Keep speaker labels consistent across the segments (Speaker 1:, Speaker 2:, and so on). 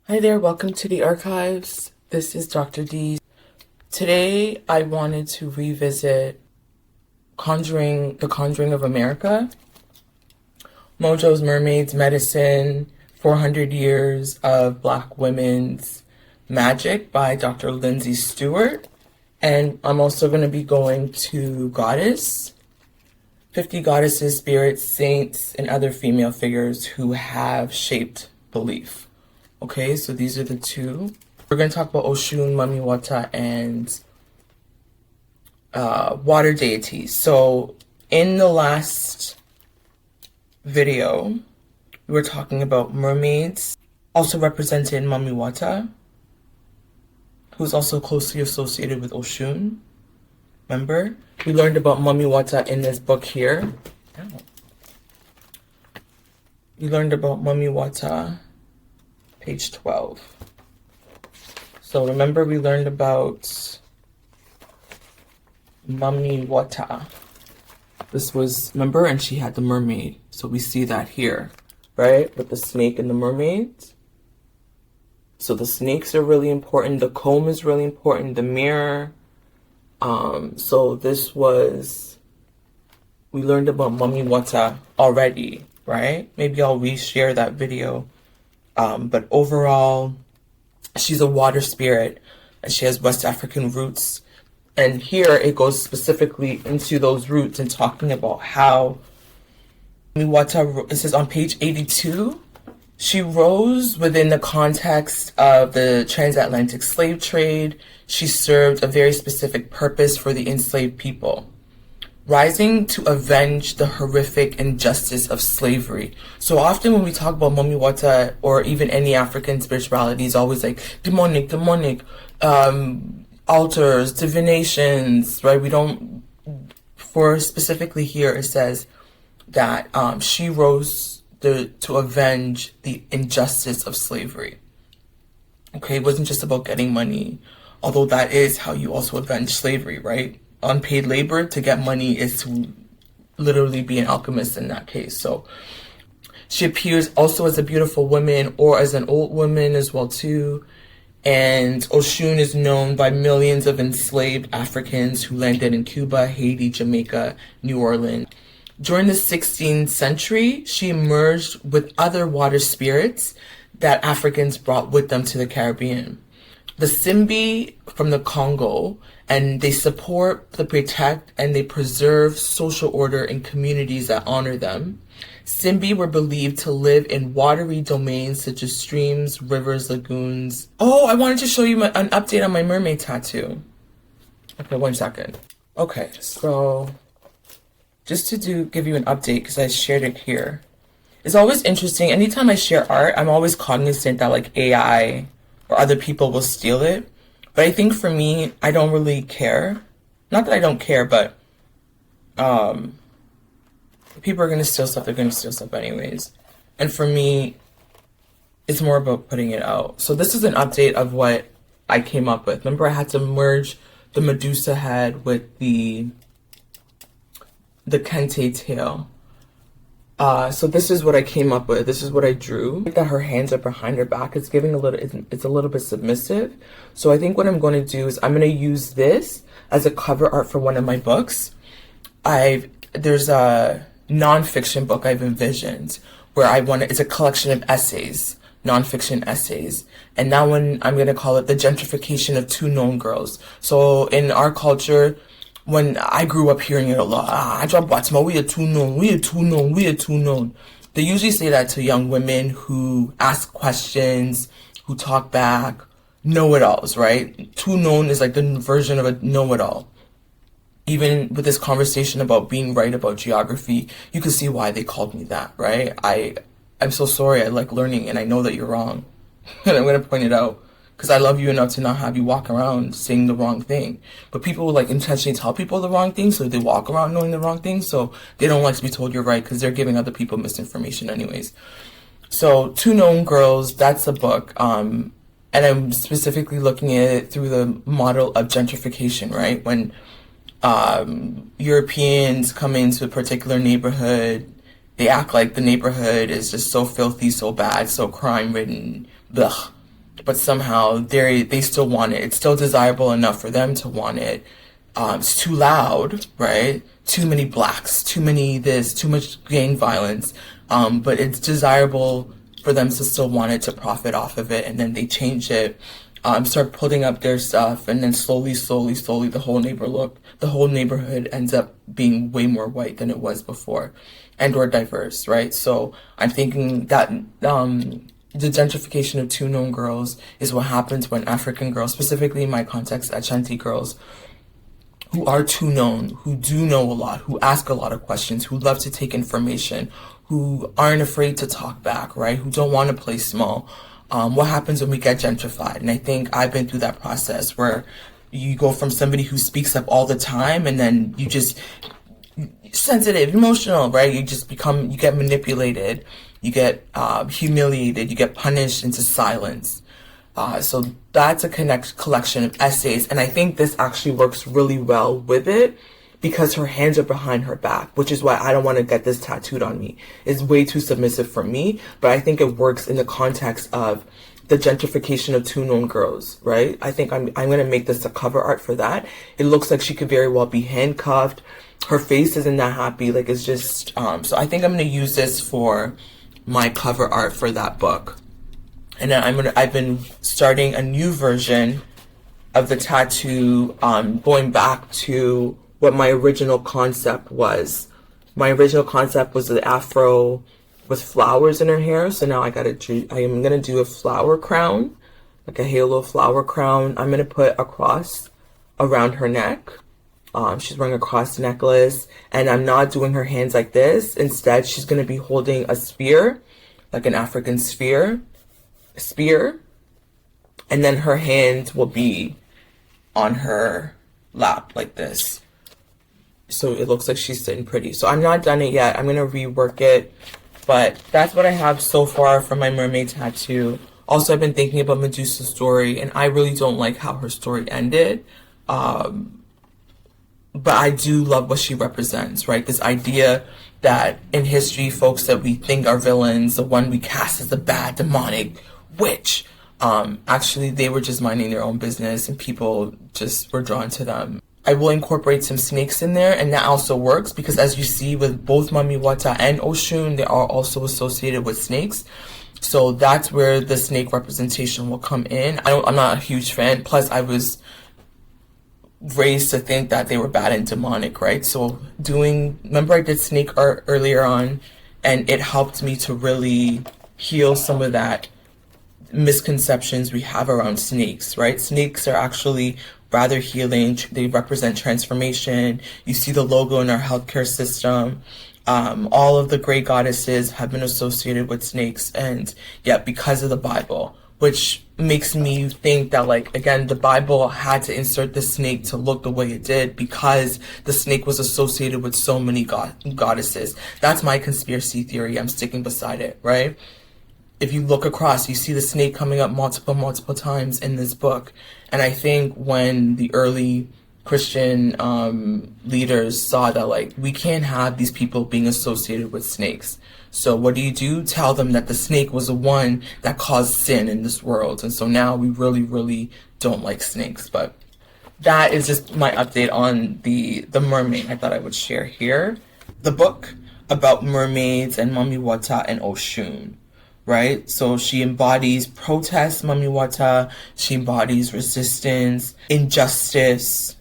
Speaker 1: Hi there, welcome to the archives. This is Dr. D. Today I wanted to revisit The Conjuring of America, Mojos, Mermaids, Medicine, 400 Years of Black Women's Magic by Dr. Lindsey Stewart. And I'm also going to be going to Goddess, 50 goddesses, spirits, saints, and other female figures who have shaped belief. Okay, so these are the two. We're going to talk about Oshun, Mami Wata, and water deities. So in the last video, we were talking about mermaids, also represented in Mami Wata, who's also closely associated with Oshun. Remember? We learned about Mami Wata in this book here. We learned about Mami Wata, page 12. So remember we learned about Mami Wata. This was, remember, and she had the mermaid. So we see that here, right? With the snake and the mermaids. So the snakes are really important. The comb is really important. The mirror. So this was, we learned about Mami Wata already, right? Maybe I'll reshare that video. But overall, she's a water spirit and she has West African roots. And here it goes specifically into those roots and talking about how Mami Wata, it says on page 82, she rose within the context of the transatlantic slave trade. She served a very specific purpose for the enslaved people, rising to avenge the horrific injustice of slavery. So often when we talk about Mami Wata or even any African spirituality, it's always like demonic, altars, divinations, right? We don't, for specifically here, it says that she rose to avenge the injustice of slavery. Okay, it wasn't just about getting money, although that is how you also avenge slavery, right? Unpaid labor to get money is to literally be an alchemist in that case. So she appears also as a beautiful woman or as an old woman as well too. And Oshun is known by millions of enslaved Africans who landed in Cuba, Haiti, Jamaica, New Orleans. During the 16th century, she merged with other water spirits that Africans brought with them to the Caribbean. The Simbi from the Congo, and they support, they protect, and they preserve social order in communities that honor them. Simbi were believed to live in watery domains such as streams, rivers, lagoons. Oh, I wanted to show you an update on my mermaid tattoo. Okay, 1 second. Okay, so just to give you an update, because I shared it here. It's always interesting. Anytime I share art, I'm always cognizant that like AI or other people will steal it. But I think for me, I don't really care. Not that I don't care, but if people are going to steal stuff, they're going to steal stuff anyways. And for me, it's more about putting it out. So this is an update of what I came up with. Remember, I had to merge the Medusa head with the Kente tail. So this is what I came up with. This is what I drew. That her hands are behind her back. It's giving it's a little bit submissive. So I think what I'm going to do is I'm going to use this as a cover art for one of my books. There's a nonfiction book I've envisioned where it's a collection of essays, nonfiction essays. And that one, I'm going to call it The Gentrification of Two Known Girls. So in our culture, when I grew up hearing it a lot, I dropped Batsma, we are too known. They usually say that to young women who ask questions, who talk back, know-it-alls, right? Too known is like the version of a know-it-all. Even with this conversation about being right about geography, you can see why they called me that, right? I'm so sorry, I like learning and I know that you're wrong. And I'm going to point it out. Because I love you enough to not have you walk around saying the wrong thing. But people will like intentionally tell people the wrong thing, so they walk around knowing the wrong thing, so they don't like to be told you're right because they're giving other people misinformation anyways. So Two Known Girls, that's a book. And I'm specifically looking at it through the model of gentrification, right? When Europeans come into a particular neighborhood, they act like the neighborhood is just so filthy, so bad, so crime-ridden, ugh. but somehow they still want it. It's still desirable enough for them to want it. It's too loud, right? Too many blacks, too many this, too much gang violence. But it's desirable for them to still want it, to profit off of it, and then they change it, start putting up their stuff, and then slowly, the whole neighborhood ends up being way more white than it was before, and or diverse, right? So I'm thinking that the gentrification of two known girls is what happens when African girls, specifically in my context, Ashanti girls, who are too known, who do know a lot, who ask a lot of questions, who love to take information, who aren't afraid to talk back, right? Who don't want to play small. What happens when we get gentrified? And I think I've been through that process where you go from somebody who speaks up all the time, and then you just sensitive, emotional, right? You get manipulated, you get humiliated, you get punished into silence. So that's a collection of essays, and I think this actually works really well with it because her hands are behind her back, which is why I don't want to get this tattooed on me. It's way too submissive for me, but I think it works in the context of the gentrification of two known girls, right? I think I'm going to make this a cover art for that. It looks like she could very well be handcuffed. Her face isn't that happy. Like, it's just, so I think I'm going to use this for my cover art for that book. And then I've been starting a new version of the tattoo, going back to what my original concept was. My original concept was the afro with flowers in her hair. So now I am going to do a flower crown, like a halo flower crown. I'm going to put a cross around her neck. She's wearing a cross necklace, and I'm not doing her hands like this. Instead, she's going to be holding a spear, like an African spear, and then her hand will be on her lap like this. So it looks like she's sitting pretty. So I'm not done it yet. I'm going to rework it. But that's what I have so far for my mermaid tattoo. Also, I've been thinking about Medusa's story, and I really don't like how her story ended. But I do love what she represents, right? This idea that in history, folks that we think are villains, the one we cast as the bad, demonic witch, actually they were just minding their own business, and people just were drawn to them. I will incorporate some snakes in there, and that also works because, as you see with both Mami Wata and Oshun, they are also associated with snakes. So that's where the snake representation will come in. I'm not a huge fan. Plus, I was raised to think that they were bad and demonic, right? So remember I did snake art earlier on, and it helped me to really heal some of that misconceptions we have around snakes, right? Snakes are actually rather healing. They represent transformation. You see the logo in our healthcare system. All of the great goddesses have been associated with snakes, and yet because of the Bible, which makes me think that, like, again, the Bible had to insert the snake to look the way it did because the snake was associated with so many goddesses. That's my conspiracy theory. I'm sticking beside it, right? If you look across, you see the snake coming up multiple times in this book. And I think when the early Christian leaders saw that, like, we can't have these people being associated with snakes. So what do? Tell them that the snake was the one that caused sin in this world. And so now we really don't like snakes. But that is just my update on the mermaid I thought I would share here. The book about mermaids and Mami Wata and Oshun. Right? So she embodies protest, Mami Wata. She embodies resistance, injustice.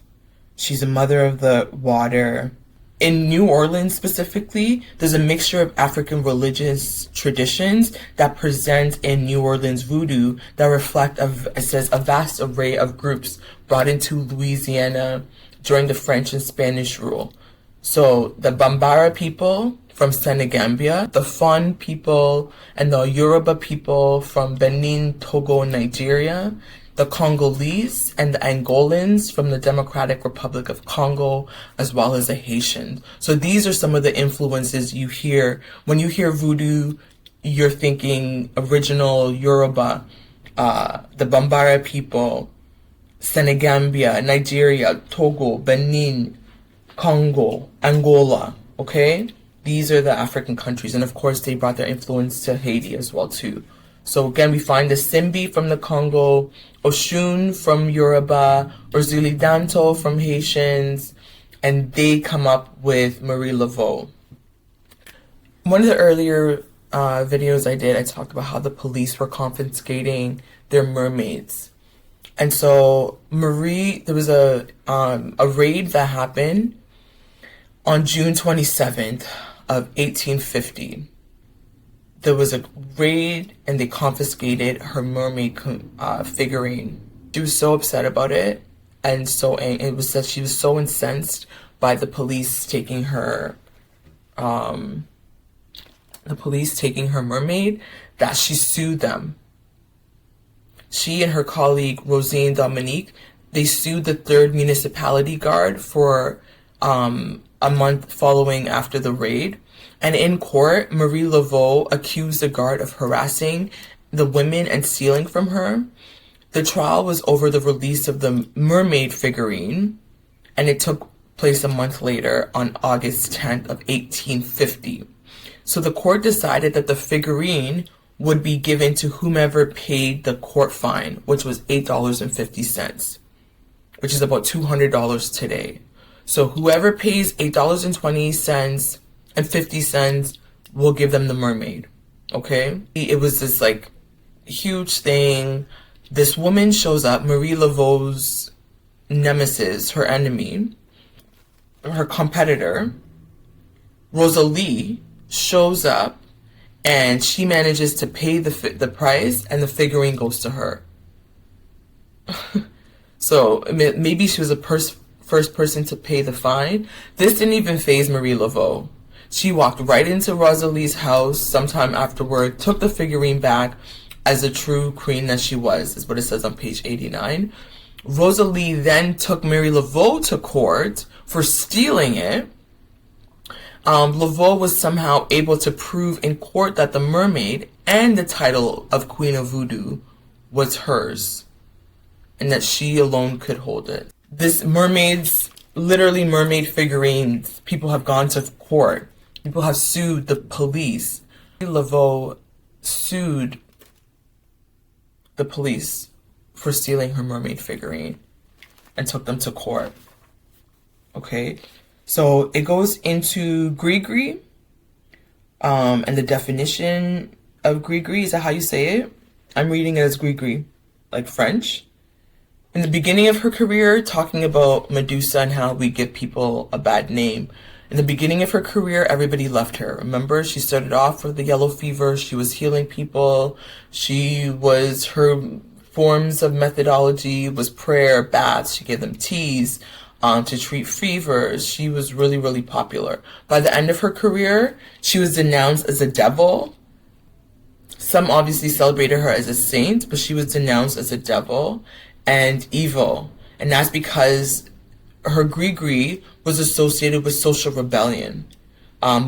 Speaker 1: She's a mother of the water. In New Orleans specifically, there's a mixture of African religious traditions that present in New Orleans voodoo that reflect, it says, a vast array of groups brought into Louisiana during the French and Spanish rule. So the Bambara people from Senegambia, the Fon people and the Yoruba people from Benin, Togo, and Nigeria, the Congolese and the Angolans from the Democratic Republic of Congo, as well as the Haitians. So these are some of the influences you hear. When you hear voodoo, you're thinking original Yoruba, the Bambara people, Senegambia, Nigeria, Togo, Benin, Congo, Angola, okay? These are the African countries. And of course, they brought their influence to Haiti as well, too. So again, we find the Simbi from the Congo, Oshun from Yoruba, Orzuli Danto from Haitians, and they come up with Marie Laveau. One of the earlier videos I did, I talked about how the police were confiscating their mermaids. And so there was a raid that happened on June 27th of 1850. There was a raid and they confiscated her mermaid figurine. She was so upset about it, and it was that she was so incensed by the police taking her mermaid that she sued them. She and her colleague Rosine Dominique, they sued the 3rd Municipality Guard for a month following after the raid. And in court, Marie Laveau accused the guard of harassing the women and stealing from her. The trial was over the release of the mermaid figurine, and it took place a month later on August 10th of 1850. So the court decided that the figurine would be given to whomever paid the court fine, which was $8.50, which is about $200 today. So whoever pays $8.20 and 50 cents will give them the mermaid. Okay? It was this like huge thing. This woman shows up, Marie Laveau's nemesis, her enemy, her competitor, Rosalie, shows up, and she manages to pay the price, and the figurine goes to her. So maybe she was the first person to pay the fine. This didn't even faze Marie Laveau. She walked right into Rosalie's house sometime afterward, took the figurine back as a true queen that she was, is what it says on page 89. Rosalie then took Marie Laveau to court for stealing it. Laveau was somehow able to prove in court that the mermaid and the title of Queen of Voodoo was hers, and that she alone could hold it. This literally mermaid figurines, people have gone to court. People have sued the police. Laveau sued the police for stealing her mermaid figurine and took them to court. Okay, so it goes into gris-gris, and the definition of gris-gris, is that how you say it? I'm reading it as gris-gris, like French. In the beginning of her career, talking about Medusa and how we give people a bad name. In the beginning of her career, everybody loved her. Remember, she started off with the yellow fever. She was healing people. Her forms of methodology was prayer, baths. She gave them teas to treat fevers. She was really, really popular. By the end of her career, she was denounced as a devil. Some obviously celebrated her as a saint, but she was denounced as a devil and evil. And that's because her gris-gris was associated with social rebellion,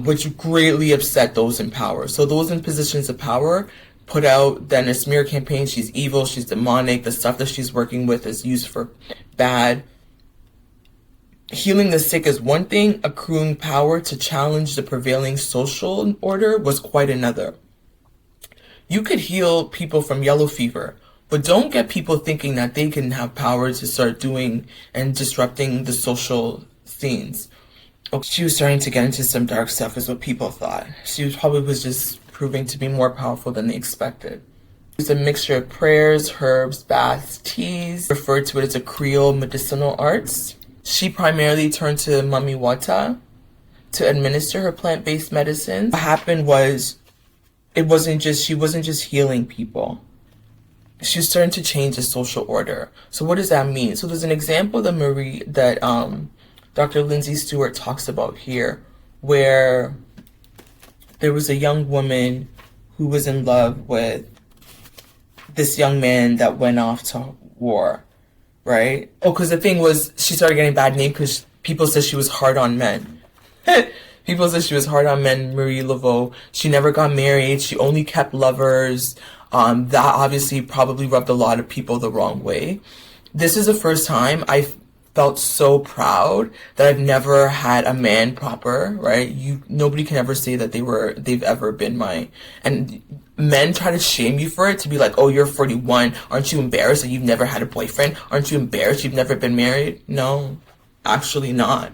Speaker 1: which greatly upset those in power. So those in positions of power put out then a smear campaign. She's evil, she's demonic, the stuff that she's working with is used for bad. Healing the sick is one thing, accruing power to challenge the prevailing social order was quite another. You could heal people from yellow fever, but don't get people thinking that they can have power to start doing and disrupting the social scenes. She was starting to get into some dark stuff is what people thought. She probably was just proving to be more powerful than they expected. It was a mixture of prayers, herbs, baths, teas, referred to it as a Creole medicinal arts. She primarily turned to Mami Wata to administer her plant-based medicine. What happened was, she wasn't just healing people. She was starting to change the social order. So what does that mean? So there's an example that Dr. Lindsey Stewart talks about here, where there was a young woman who was in love with this young man that went off to war, right? Oh, because the thing was, she started getting a bad name because people said she was hard on men. People said she was hard on men, Marie Laveau. She never got married. She only kept lovers. That obviously probably rubbed a lot of people the wrong way. This is the first time I felt so proud that I've never had a man proper, right? Nobody can ever say that they've ever been and men try to shame you for it, to be like, oh, you're 41. Aren't you embarrassed that you've never had a boyfriend? Aren't you embarrassed you've never been married? No, actually not.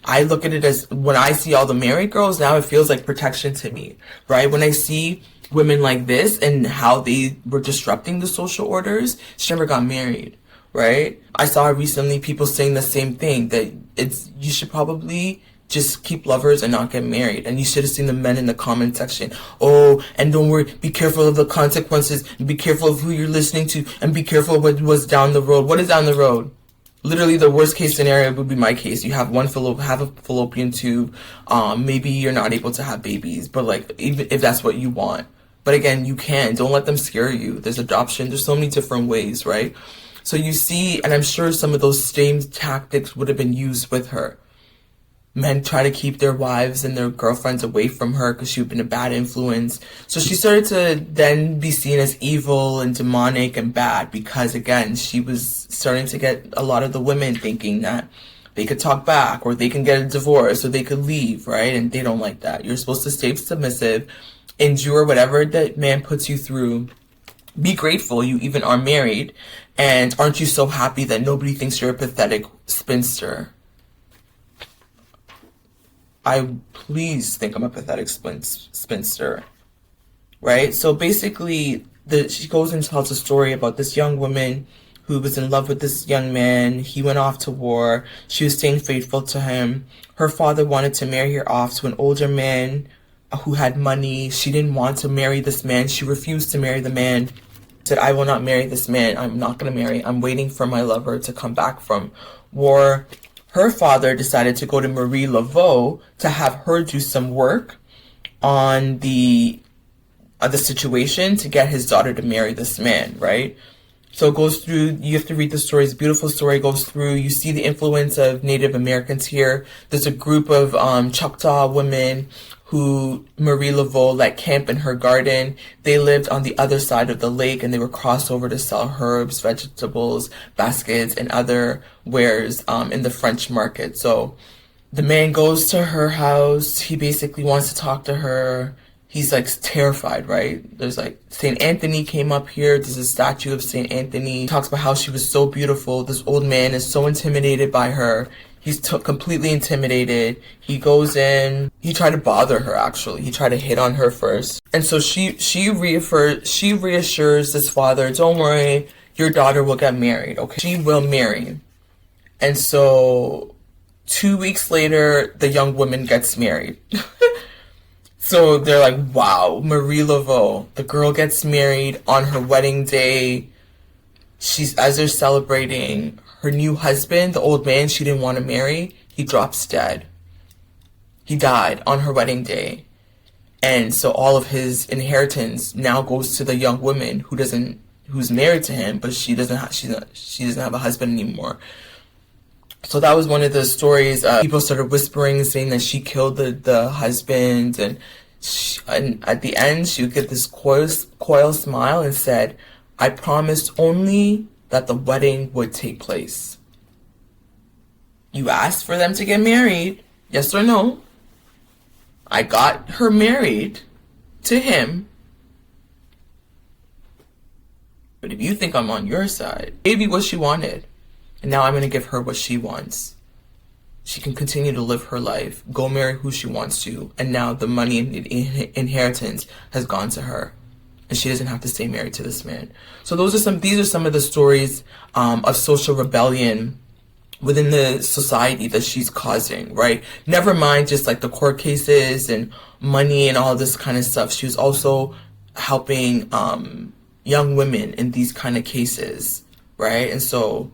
Speaker 1: I look at it as, when I see all the married girls now, it feels like protection to me, right? When I see women like this and how they were disrupting the social orders, she never got married, right? I saw recently people saying the same thing, that you should probably just keep lovers and not get married. And you should have seen the men in the comment section. Oh, and don't worry, be careful of the consequences, and be careful of who you're listening to, and be careful of what was down the road. What is down the road? Literally, the worst case scenario would be my case. You have have a fallopian tube. Maybe you're not able to have babies, but like, even if that's what you want. But again, you can. Don't let them scare you. There's adoption. There's so many different ways, right? So you see, and I'm sure some of those same tactics would have been used with her. Men try to keep their wives and their girlfriends away from her because she would have been a bad influence. So she started to then be seen as evil and demonic and bad because, again, she was starting to get a lot of the women thinking that they could talk back, or they can get a divorce, or they could leave, right? And they don't like that. You're supposed to stay submissive, endure whatever that man puts you through. Be grateful you even are married. And aren't you so happy that nobody thinks you're a pathetic spinster? I please think I'm a pathetic spinster, right? So basically, she goes and tells a story about this young woman who was in love with this young man. He went off to war. She was staying faithful to him. Her father wanted to marry her off to an older man who had money. She didn't want to marry this man. She refused to marry the man. Said, I will not marry this man. I'm not going to marry. I'm waiting for my lover to come back from war. Her father decided to go to Marie Laveau to have her do some work on the situation to get his daughter to marry this man, right? So it goes through, you have to read the story. It's a beautiful story. It goes through, you see the influence of Native Americans here. There's a group of Choctaw women who Marie Laveau let camp in her garden. They lived on the other side of the lake, and they would cross over to sell herbs, vegetables, baskets, and other wares in the French market. So the man goes to her house. He basically wants to talk to her. He's like terrified, right? There's like St. Anthony came up here. There's a statue of St. Anthony. He talks about how she was so beautiful. This old man is so intimidated by her. He's completely intimidated. He goes in. He tried to bother her, actually. He tried to hit on her first. And so she reassures this father, don't worry, your daughter will get married, okay? She will marry. And so 2 weeks later, the young woman gets married. So they're like, wow, Marie Laveau, the girl gets married on her wedding day. As they're celebrating, her new husband, the old man she didn't want to marry, he drops dead. He died on her wedding day. And so all of his inheritance now goes to the young woman who's married to him, but she doesn't have a husband anymore. So that was one of the stories. People started whispering, saying that she killed the husband, and at the end she would get this coy smile and said, I promised only that the wedding would take place. You asked for them to get married, yes or no? I got her married to him. But if you think I'm on your side, gave you what she wanted, and now I'm going to give her what she wants. She can continue to live her life, go marry who she wants to, and now the money and inheritance has gone to her, and she doesn't have to stay married to this man. So these are some of the stories of social rebellion within the society that she's causing, right? Never mind just like the court cases and money and all this kind of stuff. She was also helping young women in these kind of cases, right? And so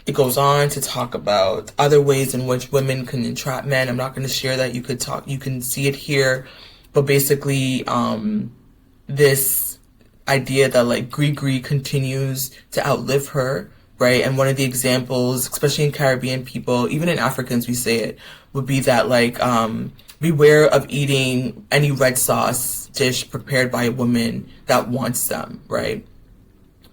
Speaker 1: it goes on to talk about other ways in which women can entrap men. I'm not going to share that. You can see it here. But basically, this idea that like Gree continues to outlive her, right? And one of the examples, especially in Caribbean people, even in Africans, we say it, would be that like, beware of eating any red sauce dish prepared by a woman that wants them, right?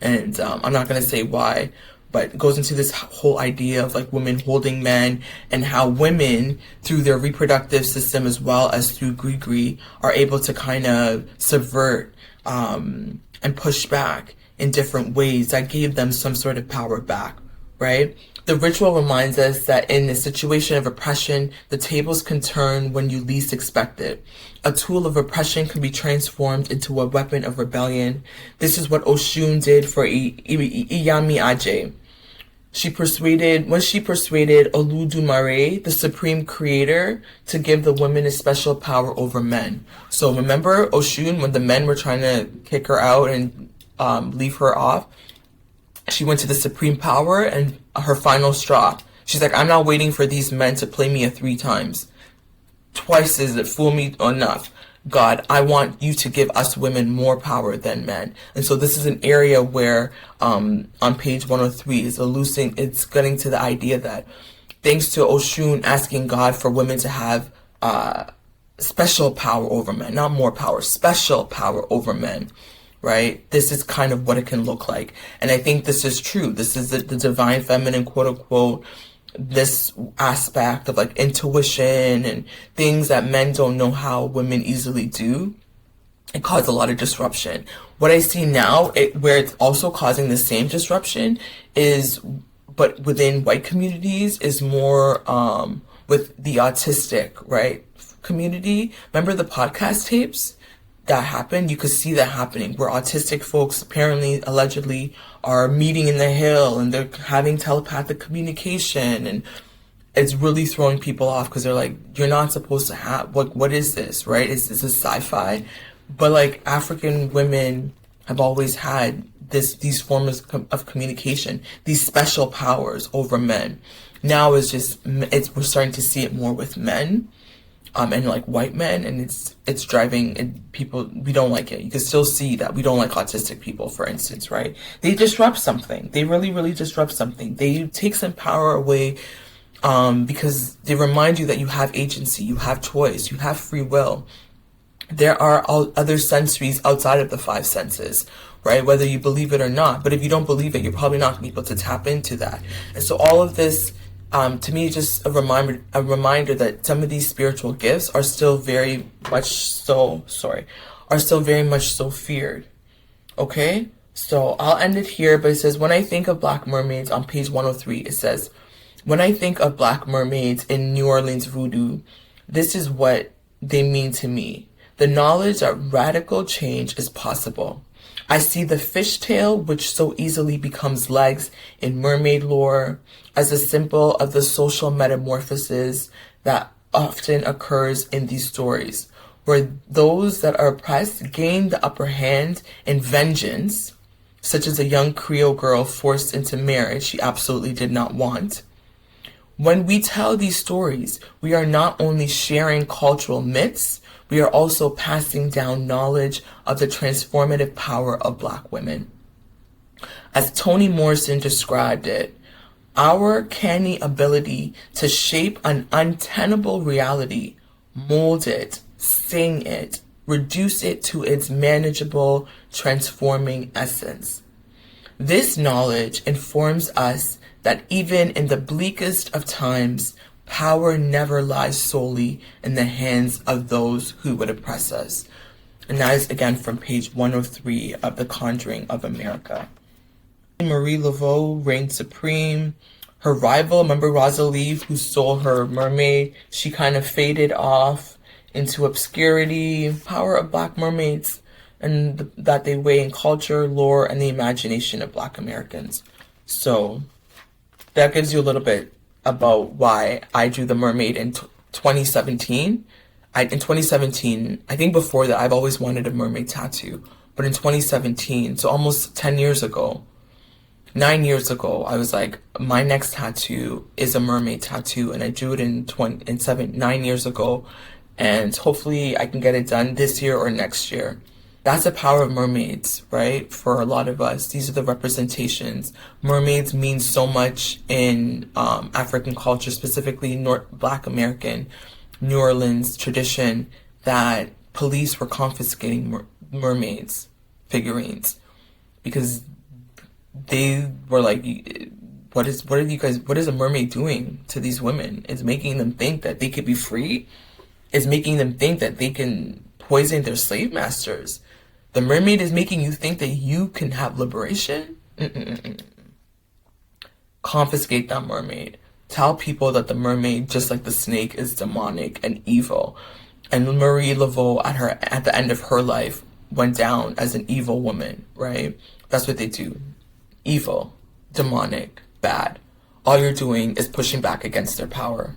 Speaker 1: And I'm not going to say why, but it goes into this whole idea of like women holding men, and how women through their reproductive system as well as through gree are able to kind of subvert and push back in different ways that gave them some sort of power back, right? The ritual reminds us that in a situation of oppression, the tables can turn when you least expect it. A tool of oppression can be transformed into a weapon of rebellion. This is what Oshun did for Iyami Aje. When she persuaded Oludumare, the supreme creator, to give the women a special power over men. So remember Oshun, when the men were trying to kick her out and leave her off, she went to the supreme power, and her final straw, she's like, I'm not waiting for these men to play me 3 times. Twice is it fool me enough. God, I want you to give us women more power than men. And so this is an area where on page 103 it's getting to the idea that thanks to Oshun asking God for women to have special power over men, not more power, special power over men. Right? This is kind of what it can look like. And I think this is true. This is the divine feminine, quote unquote, this aspect of like intuition and things that men don't know how women easily do. It caused a lot of disruption. What I see now, where it's also causing the same disruption but within white communities, is more with the autistic, right, community. Remember the podcast tapes that happened? You could see that happening, where autistic folks apparently, allegedly, are meeting in the hill and they're having telepathic communication, and it's really throwing people off because they're like, you're not supposed to have, what is this, right? Is this sci-fi? But like African women have always had these forms of communication, these special powers over men. Now we're starting to see it more with men. And like white men, and it's driving people. We don't like it. You can still see that we don't like autistic people, for instance, right? They disrupt something. They really, really disrupt something. They take some power away, because they remind you that you have agency, you have choice, you have free will. There are other sensories outside of the 5 senses, right? Whether you believe it or not. But if you don't believe it, you're probably not going to be able to tap into that. And so all of this, to me, just a reminder that some of these spiritual gifts are still very much so feared. Okay? So I'll end it here, but it says, when I think of Black mermaids, on page 103, it says, when I think of Black mermaids in New Orleans voodoo, this is what they mean to me. The knowledge that radical change is possible. I see the fishtail, which so easily becomes legs in mermaid lore, as a symbol of the social metamorphosis that often occurs in these stories, where those that are oppressed gain the upper hand in vengeance, such as a young Creole girl forced into marriage she absolutely did not want. When we tell these stories, we are not only sharing cultural myths, we are also passing down knowledge of the transformative power of Black women. As Toni Morrison described it, our canny ability to shape an untenable reality, mold it, sing it, reduce it to its manageable, transforming essence. This knowledge informs us that even in the bleakest of times, power never lies solely in the hands of those who would oppress us. And that is again from page 103 of The Conjuring of America. Marie Laveau reigned supreme. Her rival, remember Rosalie, who stole her mermaid, she kind of faded off into obscurity. Power of Black mermaids, and that they weigh in culture, lore, and the imagination of Black Americans. So that gives you a little bit about why I drew the mermaid in 2017. In 2017, I think before that, I've always wanted a mermaid tattoo. But in 2017, so almost 10 years ago, 9 years ago, I was like, my next tattoo is a mermaid tattoo. And I drew it 9 years ago. And hopefully I can get it done this year or next year. That's the power of mermaids, right? For a lot of us, these are the representations. Mermaids mean so much in African culture, specifically Black American, New Orleans tradition, that police were confiscating mermaids figurines because they were like, what is a mermaid doing to these women? It's making them think that they could be free. It's making them think that they can poison their slave masters. The mermaid is making you think that you can have liberation. Confiscate that mermaid. Tell people that the mermaid, just like the snake, is demonic and evil. And Marie Laveau, at the end of her life, went down as an evil woman, right? That's what they do. Evil, demonic, bad. All you're doing is pushing back against their power.